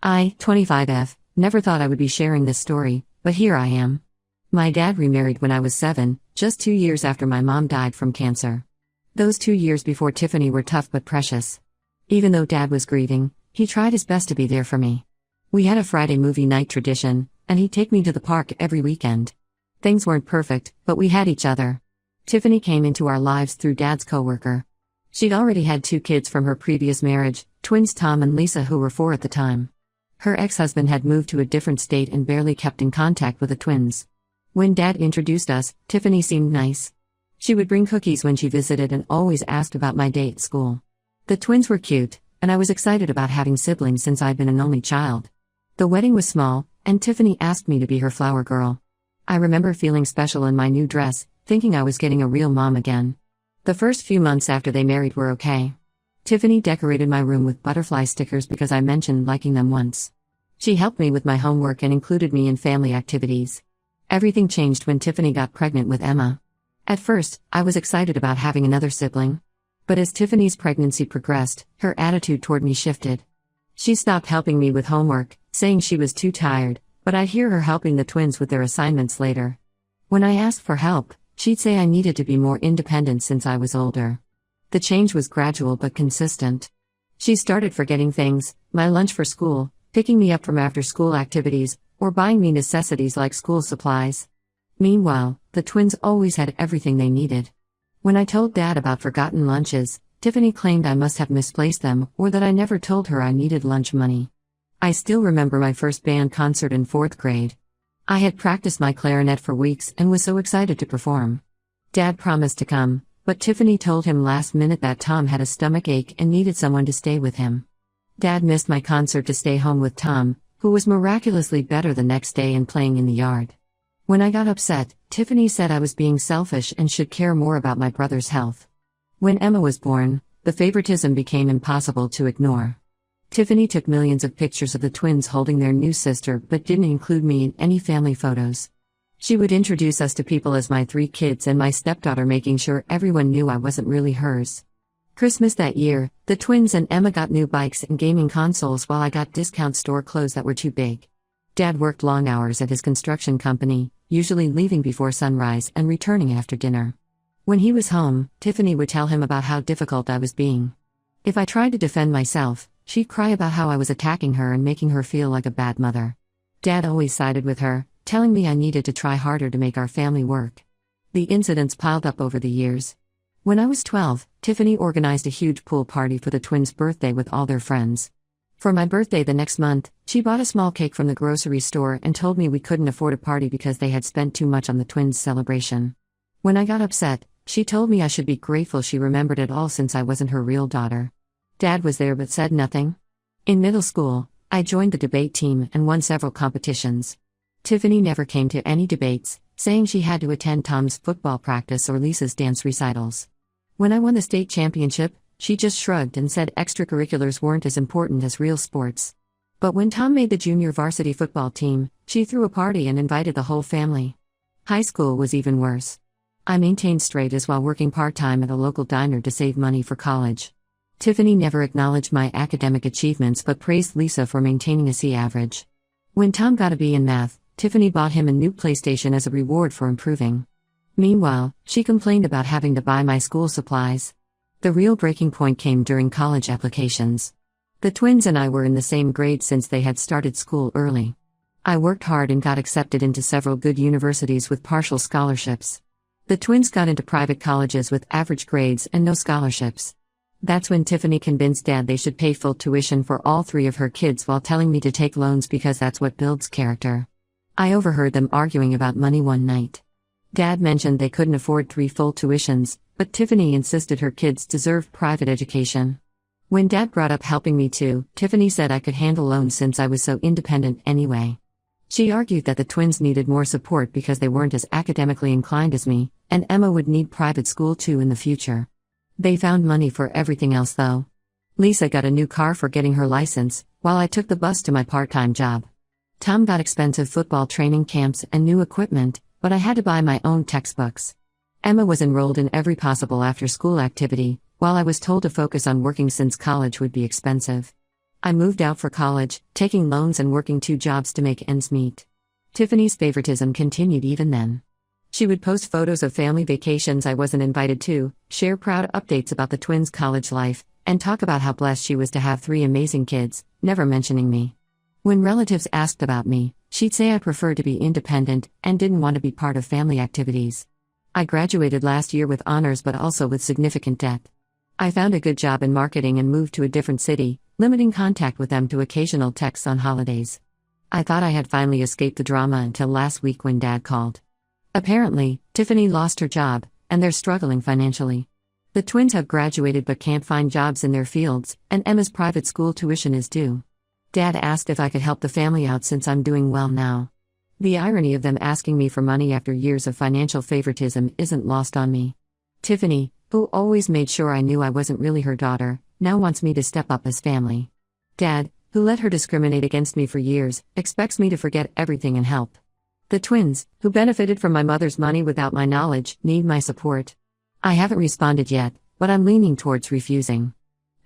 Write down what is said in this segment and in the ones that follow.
I, 25F, never thought I would be sharing this story, but here I am. My dad remarried when I was 7, just 2 years after my mom died from cancer. Those 2 years before Tiffany were tough but precious. Even though Dad was grieving, he tried his best to be there for me. We had a Friday movie night tradition, and he'd take me to the park every weekend. Things weren't perfect, but we had each other. Tiffany came into our lives through Dad's coworker. She'd already had 2 kids from her previous marriage, twins Tom and Lisa, who were 4 at the time. Her ex-husband had moved to a different state and barely kept in contact with the twins. When Dad introduced us, Tiffany seemed nice. She would bring cookies when she visited and always asked about my day at school. The twins were cute, and I was excited about having siblings since I'd been an only child. The wedding was small, and Tiffany asked me to be her flower girl. I remember feeling special in my new dress, thinking I was getting a real mom again. The first few months after they married were okay. Tiffany decorated my room with butterfly stickers because I mentioned liking them once. She helped me with my homework and included me in family activities. Everything changed when Tiffany got pregnant with Emma. At first, I was excited about having another sibling. But as Tiffany's pregnancy progressed, her attitude toward me shifted. She stopped helping me with homework, saying she was too tired, but I'd hear her helping the twins with their assignments later. When I asked for help, she'd say I needed to be more independent since I was older. The change was gradual but consistent. She started forgetting things, my lunch for school, picking me up from after-school activities, or buying me necessities like school supplies. Meanwhile, the twins always had everything they needed. When I told Dad about forgotten lunches, Tiffany claimed I must have misplaced them or that I never told her I needed lunch money. I still remember my first band concert in 4th grade. I had practiced my clarinet for weeks and was so excited to perform. Dad promised to come, but Tiffany told him last minute that Tom had a stomach ache and needed someone to stay with him. Dad missed my concert to stay home with Tom, who was miraculously better the next day and playing in the yard. When I got upset, Tiffany said I was being selfish and should care more about my brother's health. When Emma was born, the favoritism became impossible to ignore. Tiffany took millions of pictures of the twins holding their new sister but didn't include me in any family photos. She would introduce us to people as my 3 kids and my stepdaughter, making sure everyone knew I wasn't really hers. Christmas that year, the twins and Emma got new bikes and gaming consoles while I got discount store clothes that were too big. Dad worked long hours at his construction company, usually leaving before sunrise and returning after dinner. When he was home, Tiffany would tell him about how difficult I was being. If I tried to defend myself, she'd cry about how I was attacking her and making her feel like a bad mother. Dad always sided with her, telling me I needed to try harder to make our family work. The incidents piled up over the years. When I was 12, Tiffany organized a huge pool party for the twins' birthday with all their friends. For my birthday the next month, she bought a small cake from the grocery store and told me we couldn't afford a party because they had spent too much on the twins' celebration. When I got upset, she told me I should be grateful she remembered it all since I wasn't her real daughter. Dad was there but said nothing. In middle school, I joined the debate team and won several competitions. Tiffany never came to any debates, saying she had to attend Tom's football practice or Lisa's dance recitals. When I won the state championship, she just shrugged and said extracurriculars weren't as important as real sports. But when Tom made the junior varsity football team, she threw a party and invited the whole family. High school was even worse. I maintained straight A's while working part-time at a local diner to save money for college. Tiffany never acknowledged my academic achievements but praised Lisa for maintaining a C average. When Tom got a B in math, Tiffany bought him a new PlayStation as a reward for improving. Meanwhile, she complained about having to buy my school supplies. The real breaking point came during college applications. The twins and I were in the same grade since they had started school early. I worked hard and got accepted into several good universities with partial scholarships. The twins got into private colleges with average grades and no scholarships. That's when Tiffany convinced Dad they should pay full tuition for all 3 of her kids while telling me to take loans because that's what builds character. I overheard them arguing about money one night. Dad mentioned they couldn't afford 3 full tuitions, but Tiffany insisted her kids deserved private education. When Dad brought up helping me too, Tiffany said I could handle loans since I was so independent anyway. She argued that the twins needed more support because they weren't as academically inclined as me, and Emma would need private school too in the future. They found money for everything else though. Lisa got a new car for getting her license, while I took the bus to my part-time job. Tom got expensive football training camps and new equipment, but I had to buy my own textbooks. Emma was enrolled in every possible after-school activity, while I was told to focus on working since college would be expensive. I moved out for college, taking loans and working 2 jobs to make ends meet. Tiffany's favoritism continued even then. She would post photos of family vacations I wasn't invited to, share proud updates about the twins' college life, and talk about how blessed she was to have 3 amazing kids, never mentioning me. When relatives asked about me, she'd say I preferred to be independent and didn't want to be part of family activities. I graduated last year with honors but also with significant debt. I found a good job in marketing and moved to a different city, limiting contact with them to occasional texts on holidays. I thought I had finally escaped the drama until last week when Dad called. Apparently, Tiffany lost her job, and they're struggling financially. The twins have graduated but can't find jobs in their fields, and Emma's private school tuition is due. Dad asked if I could help the family out since I'm doing well now. The irony of them asking me for money after years of financial favoritism isn't lost on me. Tiffany, who always made sure I knew I wasn't really her daughter, now wants me to step up as family. Dad, who let her discriminate against me for years, expects me to forget everything and help. The twins, who benefited from my mother's money without my knowledge, need my support. I haven't responded yet, but I'm leaning towards refusing.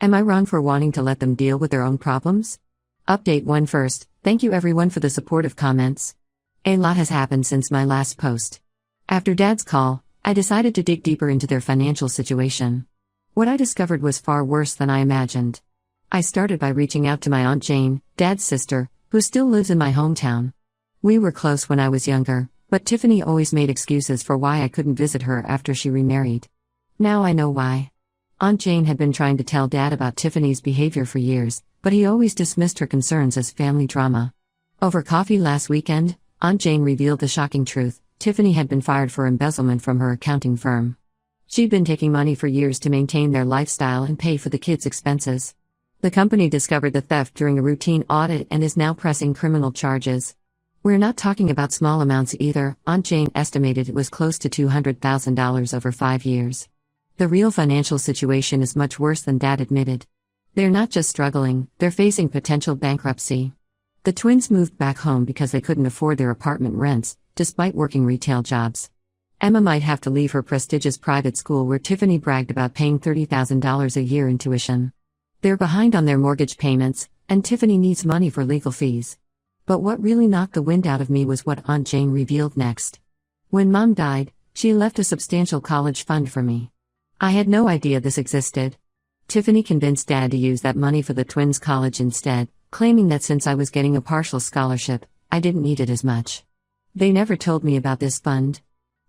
Am I wrong for wanting to let them deal with their own problems? Update 1 first, thank you everyone for the supportive comments. A lot has happened since my last post. After Dad's call, I decided to dig deeper into their financial situation. What I discovered was far worse than I imagined. I started by reaching out to my Aunt Jane, Dad's sister, who still lives in my hometown. We were close when I was younger, but Tiffany always made excuses for why I couldn't visit her after she remarried. Now I know why. Aunt Jane had been trying to tell Dad about Tiffany's behavior for years, but he always dismissed her concerns as family drama. Over coffee last weekend, Aunt Jane revealed the shocking truth: Tiffany had been fired for embezzlement from her accounting firm. She'd been taking money for years to maintain their lifestyle and pay for the kids' expenses. The company discovered the theft during a routine audit and is now pressing criminal charges. We're not talking about small amounts either. Aunt Jane estimated it was close to $200,000 over 5 years. The real financial situation is much worse than Dad admitted. They're not just struggling, they're facing potential bankruptcy. The twins moved back home because they couldn't afford their apartment rents, despite working retail jobs. Emma might have to leave her prestigious private school where Tiffany bragged about paying $30,000 a year in tuition. They're behind on their mortgage payments, and Tiffany needs money for legal fees. But what really knocked the wind out of me was what Aunt Jane revealed next. When Mom died, she left a substantial college fund for me. I had no idea this existed. Tiffany convinced Dad to use that money for the twins' college instead, claiming that since I was getting a partial scholarship, I didn't need it as much. They never told me about this fund.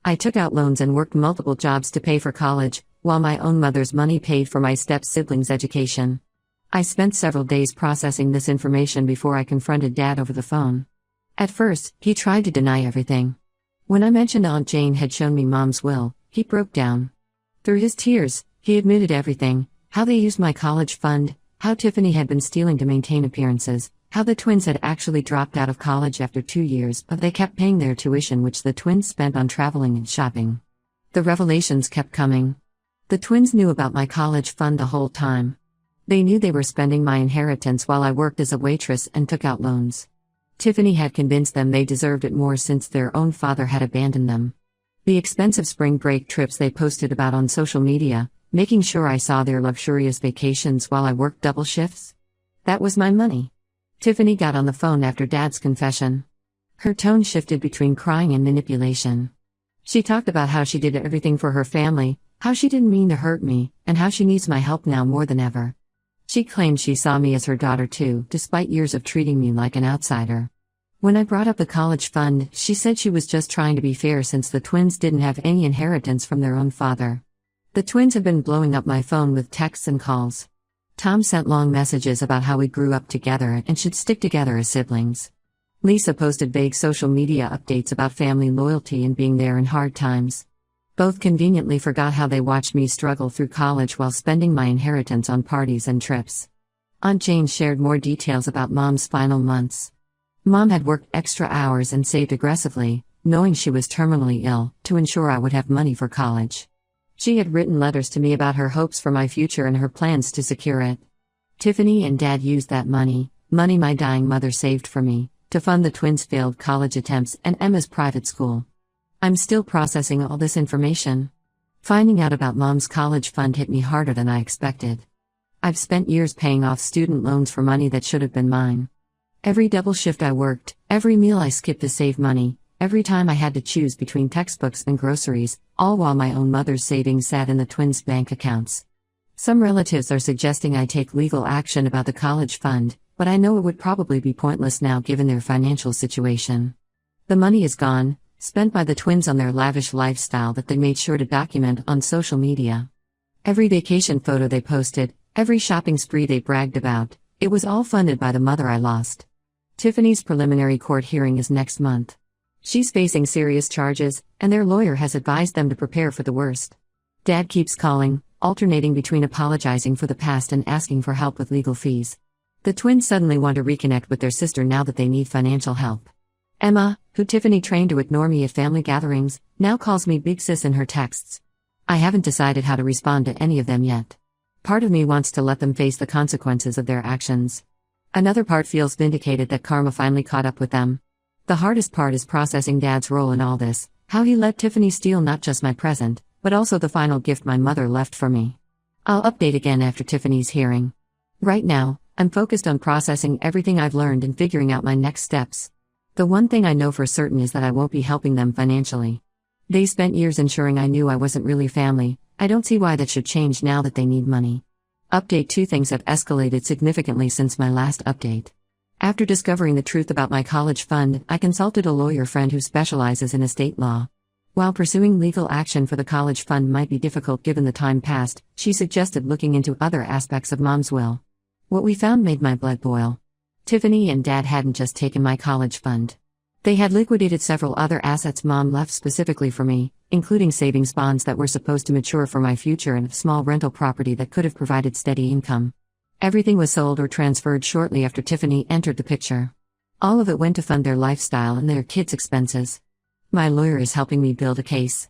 I took out loans and worked multiple jobs to pay for college, while my own mother's money paid for my step-siblings' education. I spent several days processing this information before I confronted Dad over the phone. At first, he tried to deny everything. When I mentioned Aunt Jane had shown me Mom's will, he broke down. Through his tears, he admitted everything: how they used my college fund, how Tiffany had been stealing to maintain appearances, how the twins had actually dropped out of college after 2 years but they kept paying their tuition, which the twins spent on traveling and shopping. The revelations kept coming. The twins knew about my college fund the whole time. They knew they were spending my inheritance while I worked as a waitress and took out loans. Tiffany had convinced them they deserved it more since their own father had abandoned them. The expensive spring break trips they posted about on social media, making sure I saw their luxurious vacations while I worked double shifts. That was my money. Tiffany got on the phone after Dad's confession. Her tone shifted between crying and manipulation. She talked about how she did everything for her family, how she didn't mean to hurt me, and how she needs my help now more than ever. She claimed she saw me as her daughter too, despite years of treating me like an outsider. When I brought up the college fund, she said she was just trying to be fair since the twins didn't have any inheritance from their own father. The twins have been blowing up my phone with texts and calls. Tom sent long messages about how we grew up together and should stick together as siblings. Lisa posted vague social media updates about family loyalty and being there in hard times. Both conveniently forgot how they watched me struggle through college while spending my inheritance on parties and trips. Aunt Jane shared more details about Mom's final months. Mom had worked extra hours and saved aggressively, knowing she was terminally ill, to ensure I would have money for college. She had written letters to me about her hopes for my future and her plans to secure it. Tiffany and Dad used that money my dying mother saved for me, to fund the twins' failed college attempts and Emma's private school. I'm still processing all this information. Finding out about Mom's college fund hit me harder than I expected. I've spent years paying off student loans for money that should have been mine. Every double shift I worked, every meal I skipped to save money, every time I had to choose between textbooks and groceries, all while my own mother's savings sat in the twins' bank accounts. Some relatives are suggesting I take legal action about the college fund, but I know it would probably be pointless now given their financial situation. The money is gone, spent by the twins on their lavish lifestyle that they made sure to document on social media. Every vacation photo they posted, every shopping spree they bragged about, it was all funded by the mother I lost. Tiffany's preliminary court hearing is next month. She's facing serious charges, and their lawyer has advised them to prepare for the worst. Dad keeps calling, alternating between apologizing for the past and asking for help with legal fees. The twins suddenly want to reconnect with their sister now that they need financial help. Emma, who Tiffany trained to ignore me at family gatherings, now calls me Big Sis in her texts. I haven't decided how to respond to any of them yet. Part of me wants to let them face the consequences of their actions. Another part feels vindicated that karma finally caught up with them. The hardest part is processing Dad's role in all this, how he let Tiffany steal not just my present, but also the final gift my mother left for me. I'll update again after Tiffany's hearing. Right now, I'm focused on processing everything I've learned and figuring out my next steps. The one thing I know for certain is that I won't be helping them financially. They spent years ensuring I knew I wasn't really family. I don't see why that should change now that they need money. Update 2: Things have escalated significantly since my last update. After discovering the truth about my college fund, I consulted a lawyer friend who specializes in estate law. While pursuing legal action for the college fund might be difficult given the time passed, she suggested looking into other aspects of Mom's will. What we found made my blood boil. Tiffany and Dad hadn't just taken my college fund. They had liquidated several other assets Mom left specifically for me, including savings bonds that were supposed to mature for my future and a small rental property that could have provided steady income. Everything was sold or transferred shortly after Tiffany entered the picture. All of it went to fund their lifestyle and their kids' expenses. My lawyer is helping me build a case.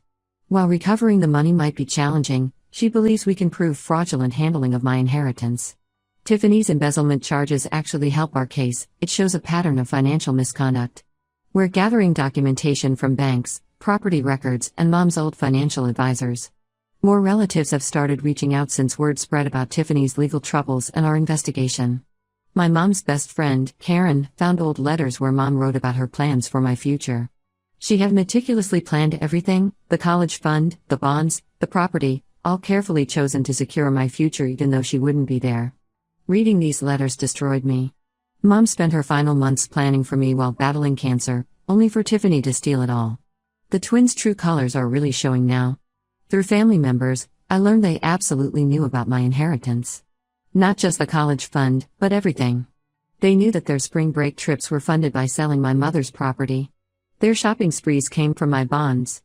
While recovering the money might be challenging, she believes we can prove fraudulent handling of my inheritance. Tiffany's embezzlement charges actually help our case. It shows a pattern of financial misconduct. We're gathering documentation from banks, property records, and Mom's old financial advisors. More relatives have started reaching out since word spread about Tiffany's legal troubles and our investigation. My mom's best friend, Karen, found old letters where Mom wrote about her plans for my future. She had meticulously planned everything: the college fund, the bonds, the property, all carefully chosen to secure my future even though she wouldn't be there. Reading these letters destroyed me. Mom spent her final months planning for me while battling cancer, only for Tiffany to steal it all. The twins' true colors are really showing now. Through family members, I learned they absolutely knew about my inheritance. Not just the college fund, but everything. They knew that their spring break trips were funded by selling my mother's property. Their shopping sprees came from my bonds.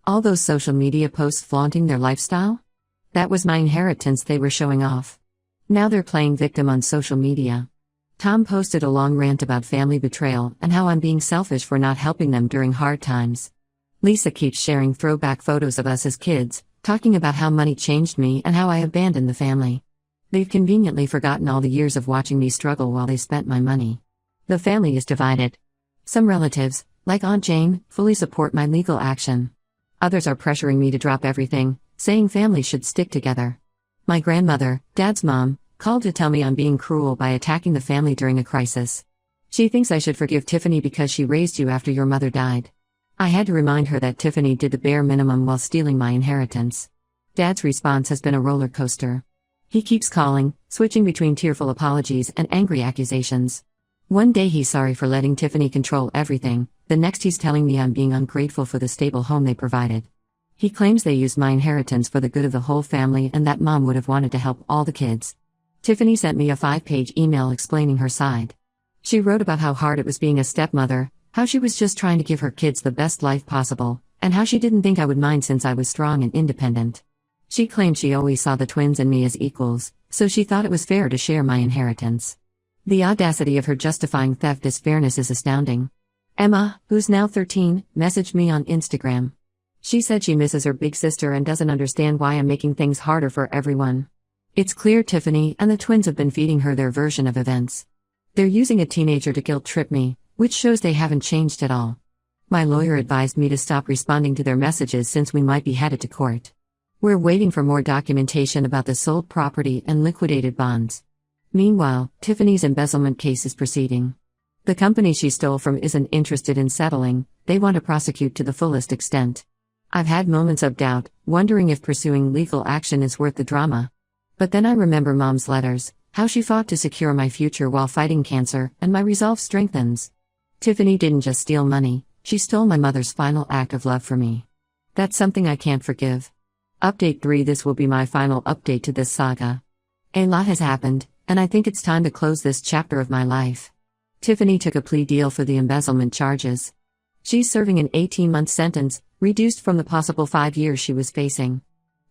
All those social media posts flaunting their lifestyle? That was my inheritance they were showing off. Now they're playing victim on social media. Tom posted a long rant about family betrayal and how I'm being selfish for not helping them during hard times. Lisa keeps sharing throwback photos of us as kids, talking about how money changed me and how I abandoned the family. They've conveniently forgotten all the years of watching me struggle while they spent my money. The family is divided. Some relatives, like Aunt Jane, fully support my legal action. Others are pressuring me to drop everything, saying families should stick together. My grandmother, Dad's mom, called to tell me I'm being cruel by attacking the family during a crisis. She thinks I should forgive Tiffany because she raised you after your mother died. I had to remind her that Tiffany did the bare minimum while stealing my inheritance. Dad's response has been a roller coaster. He keeps calling, switching between tearful apologies and angry accusations. One day he's sorry for letting Tiffany control everything, the next he's telling me I'm being ungrateful for the stable home they provided. He claims they used my inheritance for the good of the whole family and that Mom would have wanted to help all the kids. Tiffany sent me a 5-page email explaining her side. She wrote about how hard it was being a stepmother, how she was just trying to give her kids the best life possible, and how she didn't think I would mind since I was strong and independent. She claimed she always saw the twins and me as equals, so she thought it was fair to share my inheritance. The audacity of her justifying theft as fairness is astounding. Emma, who's now 13, messaged me on Instagram. She said she misses her big sister and doesn't understand why I'm making things harder for everyone. It's clear Tiffany and the twins have been feeding her their version of events. They're using a teenager to guilt-trip me, which shows they haven't changed at all. My lawyer advised me to stop responding to their messages since we might be headed to court. We're waiting for more documentation about the sold property and liquidated bonds. Meanwhile, Tiffany's embezzlement case is proceeding. The company she stole from isn't interested in settling, they want to prosecute to the fullest extent. I've had moments of doubt, wondering if pursuing legal action is worth the drama. But then I remember Mom's letters, how she fought to secure my future while fighting cancer, and my resolve strengthens. Tiffany didn't just steal money, she stole my mother's final act of love for me. That's something I can't forgive. Update 3. This will be my final update to this saga. A lot has happened, and I think it's time to close this chapter of my life. Tiffany took a plea deal for the embezzlement charges. She's serving an 18-month sentence, reduced from the possible 5 years she was facing.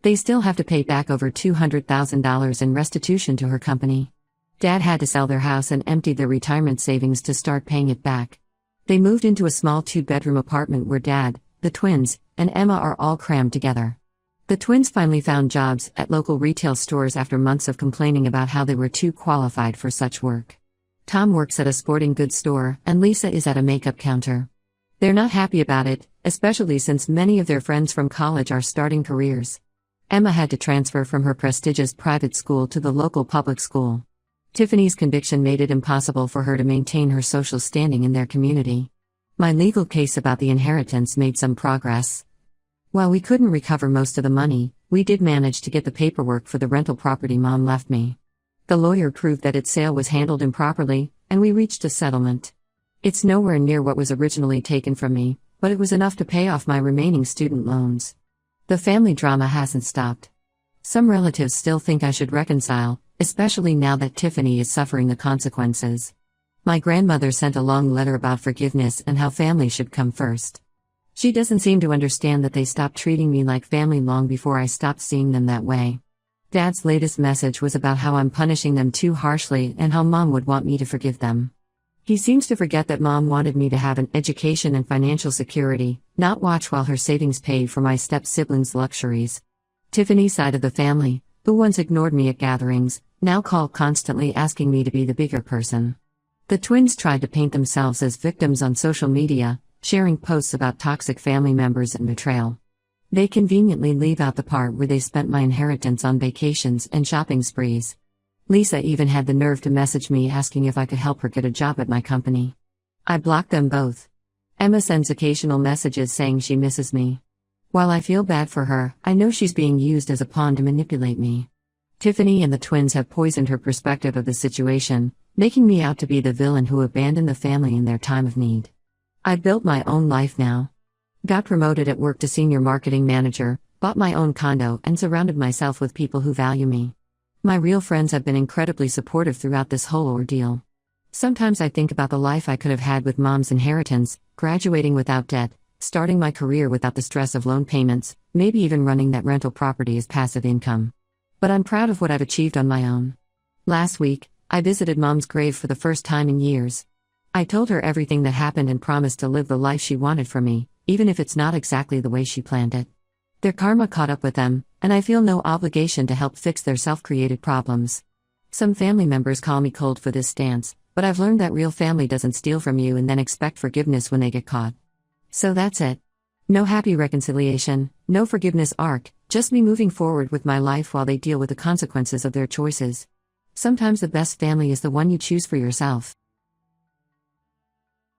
They still have to pay back over $200,000 in restitution to her company. Dad had to sell their house and empty their retirement savings to start paying it back. They moved into a small 2-bedroom apartment where Dad, the twins, and Emma are all crammed together. The twins finally found jobs at local retail stores after months of complaining about how they were too qualified for such work. Tom works at a sporting goods store, and Lisa is at a makeup counter. They're not happy about it, especially since many of their friends from college are starting careers. Emma had to transfer from her prestigious private school to the local public school. Tiffany's conviction made it impossible for her to maintain her social standing in their community. My legal case about the inheritance made some progress. While we couldn't recover most of the money, we did manage to get the paperwork for the rental property Mom left me. The lawyer proved that its sale was handled improperly, and we reached a settlement. It's nowhere near what was originally taken from me, but it was enough to pay off my remaining student loans. The family drama hasn't stopped. Some relatives still think I should reconcile, especially now that Tiffany is suffering the consequences. My grandmother sent a long letter about forgiveness and how family should come first. She doesn't seem to understand that they stopped treating me like family long before I stopped seeing them that way. Dad's latest message was about how I'm punishing them too harshly and how Mom would want me to forgive them. He seems to forget that Mom wanted me to have an education and financial security, not watch while her savings paid for my step-siblings' luxuries. Tiffany's side of the family, who once ignored me at gatherings, now call constantly asking me to be the bigger person. The twins tried to paint themselves as victims on social media, sharing posts about toxic family members and betrayal. They conveniently leave out the part where they spent my inheritance on vacations and shopping sprees. Lisa even had the nerve to message me asking if I could help her get a job at my company. I blocked them both. Emma sends occasional messages saying she misses me. While I feel bad for her, I know she's being used as a pawn to manipulate me. Tiffany and the twins have poisoned her perspective of the situation, making me out to be the villain who abandoned the family in their time of need. I've built my own life now. Got promoted at work to senior marketing manager, bought my own condo, and surrounded myself with people who value me. My real friends have been incredibly supportive throughout this whole ordeal. Sometimes I think about the life I could have had with Mom's inheritance, graduating without debt, starting my career without the stress of loan payments, maybe even running that rental property as passive income. But I'm proud of what I've achieved on my own. Last week, I visited Mom's grave for the first time in years. I told her everything that happened and promised to live the life she wanted for me, even if it's not exactly the way she planned it. Their karma caught up with them, and I feel no obligation to help fix their self-created problems. Some family members call me cold for this stance, but I've learned that real family doesn't steal from you and then expect forgiveness when they get caught. So that's it. No happy reconciliation, no forgiveness arc, just me moving forward with my life while they deal with the consequences of their choices. Sometimes the best family is the one you choose for yourself.